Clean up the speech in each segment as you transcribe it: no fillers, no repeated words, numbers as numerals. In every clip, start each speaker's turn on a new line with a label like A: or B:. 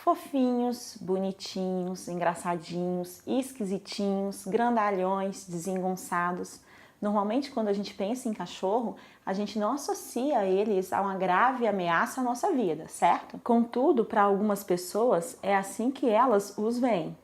A: fofinhos, bonitinhos, engraçadinhos, esquisitinhos, grandalhões, desengonçados. Normalmente, quando a gente pensa em cachorro, a gente não associa eles a uma grave ameaça à nossa vida, certo? Contudo, para algumas pessoas, é assim que elas os veem.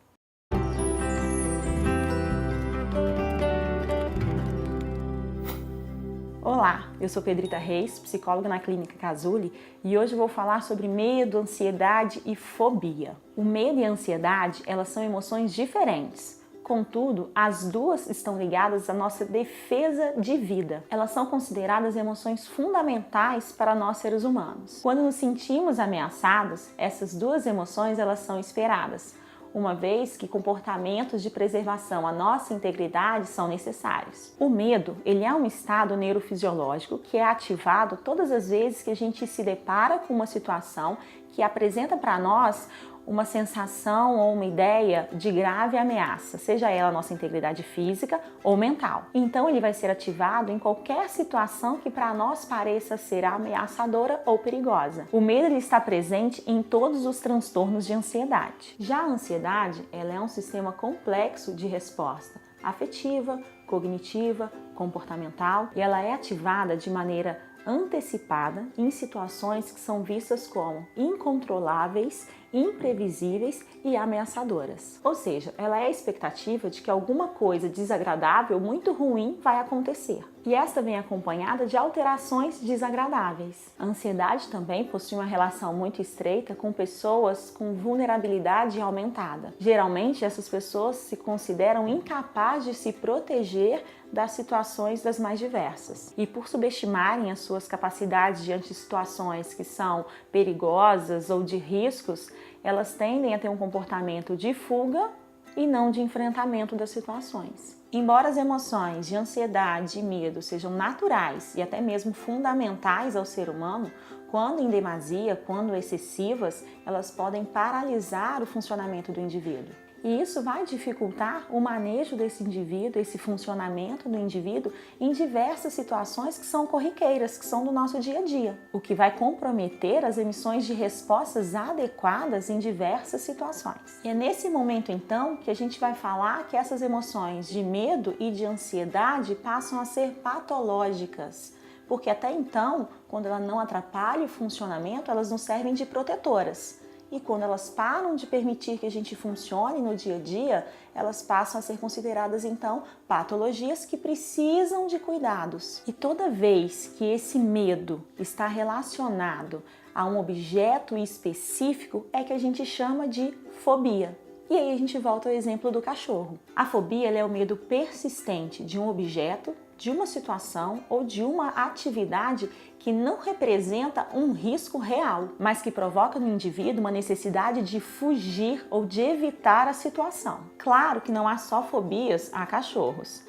A: Olá, eu sou Pedrita Reis, psicóloga na Clínica Cazuli, e hoje eu vou falar sobre medo, ansiedade e fobia. O medo e a ansiedade, elas são emoções diferentes. Contudo, as duas estão ligadas à nossa defesa de vida. Elas são consideradas emoções fundamentais para nós seres humanos. Quando nos sentimos ameaçados, essas duas emoções elas são esperadas, uma vez que comportamentos de preservação à nossa integridade são necessários. O medo, ele é um estado neurofisiológico que é ativado todas as vezes que a gente se depara com uma situação que apresenta para nós uma sensação ou uma ideia de grave ameaça, seja ela a nossa integridade física ou mental. Então ele vai ser ativado em qualquer situação que para nós pareça ser ameaçadora ou perigosa. O medo ele está presente em todos os transtornos de ansiedade. Já a ansiedade, ela é um sistema complexo de resposta afetiva, cognitiva, comportamental, e ela é ativada de maneira antecipada em situações que são vistas como incontroláveis, imprevisíveis e ameaçadoras. Ou seja, ela é a expectativa de que alguma coisa desagradável, muito ruim, vai acontecer. E esta vem acompanhada de alterações desagradáveis. A ansiedade também possui uma relação muito estreita com pessoas com vulnerabilidade aumentada. Geralmente, essas pessoas se consideram incapazes de se proteger das situações das mais diversas. E por subestimarem as suas capacidades diante de situações que são perigosas ou de riscos, elas tendem a ter um comportamento de fuga e não de enfrentamento das situações. Embora as emoções de ansiedade e medo sejam naturais e até mesmo fundamentais ao ser humano, quando em demasia, quando excessivas, elas podem paralisar o funcionamento do indivíduo. E isso vai dificultar o manejo desse indivíduo, esse funcionamento do indivíduo em diversas situações que são corriqueiras, que são do nosso dia a dia, o que vai comprometer as emissões de respostas adequadas em diversas situações. E é nesse momento, então, que a gente vai falar que essas emoções de medo e de ansiedade passam a ser patológicas, porque até então, quando ela não atrapalha o funcionamento, elas nos servem de protetoras. E quando elas param de permitir que a gente funcione no dia a dia, elas passam a ser consideradas, então, patologias que precisam de cuidados. E toda vez que esse medo está relacionado a um objeto específico, é que a gente chama de fobia. E aí a gente volta ao exemplo do cachorro. A fobia é o medo persistente de um objeto, de uma situação ou de uma atividade que não representa um risco real, mas que provoca no indivíduo uma necessidade de fugir ou de evitar a situação. Claro que não há só fobias a cachorros.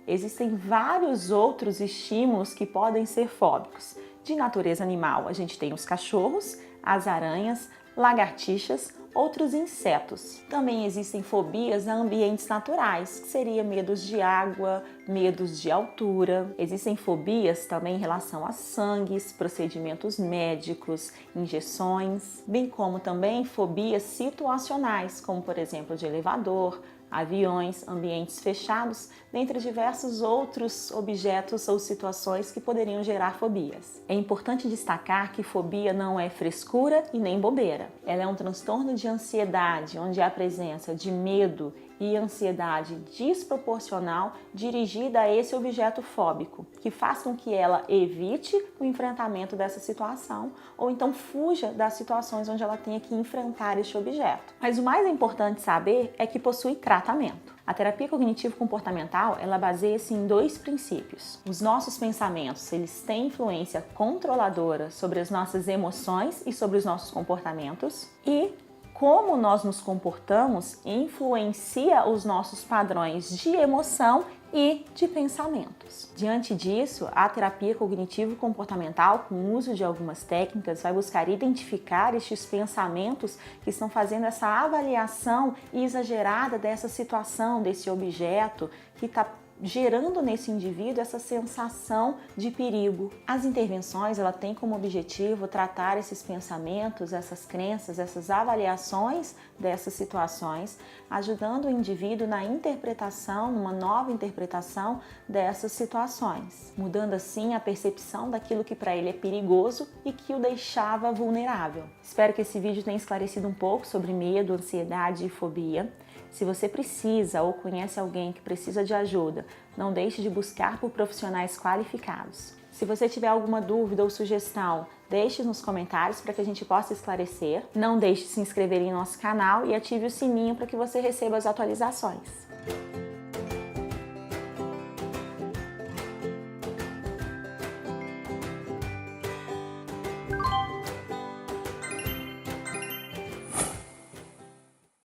A: Existem vários outros estímulos que podem ser fóbicos. De natureza animal, a gente tem os cachorros, as aranhas, lagartixas, outros insetos. Também existem fobias a ambientes naturais, que seria medos de água, medos de altura. Existem fobias também em relação a sangues, procedimentos médicos, injeções, bem como também fobias situacionais, como por exemplo de elevador, aviões, ambientes fechados, dentre diversos outros objetos ou situações que poderiam gerar fobias. É importante destacar que fobia não é frescura e nem bobeira. Ela é um transtorno de ansiedade, onde há a presença de medo e ansiedade desproporcional dirigida a esse objeto fóbico, que faz com que ela evite o enfrentamento dessa situação ou então fuja das situações onde ela tenha que enfrentar este objeto. Mas o mais importante saber é que possui tratamento. A terapia cognitivo-comportamental, ela baseia-se em dois princípios. Os nossos pensamentos, eles têm influência controladora sobre as nossas emoções e sobre os nossos comportamentos, e como nós nos comportamos influencia os nossos padrões de emoção e de pensamentos. Diante disso, a terapia cognitivo-comportamental, com o uso de algumas técnicas, vai buscar identificar estes pensamentos que estão fazendo essa avaliação exagerada dessa situação, desse objeto que está gerando nesse indivíduo essa sensação de perigo. As intervenções, ela tem como objetivo tratar esses pensamentos, essas crenças, essas avaliações dessas situações, ajudando o indivíduo na interpretação, numa nova interpretação dessas situações, mudando assim a percepção daquilo que para ele é perigoso e que o deixava vulnerável. Espero que esse vídeo tenha esclarecido um pouco sobre medo, ansiedade e fobia. Se você precisa ou conhece alguém que precisa de ajuda, não deixe de buscar por profissionais qualificados. Se você tiver alguma dúvida ou sugestão, deixe nos comentários para que a gente possa esclarecer. Não deixe de se inscrever em nosso canal e ative o sininho para que você receba as atualizações.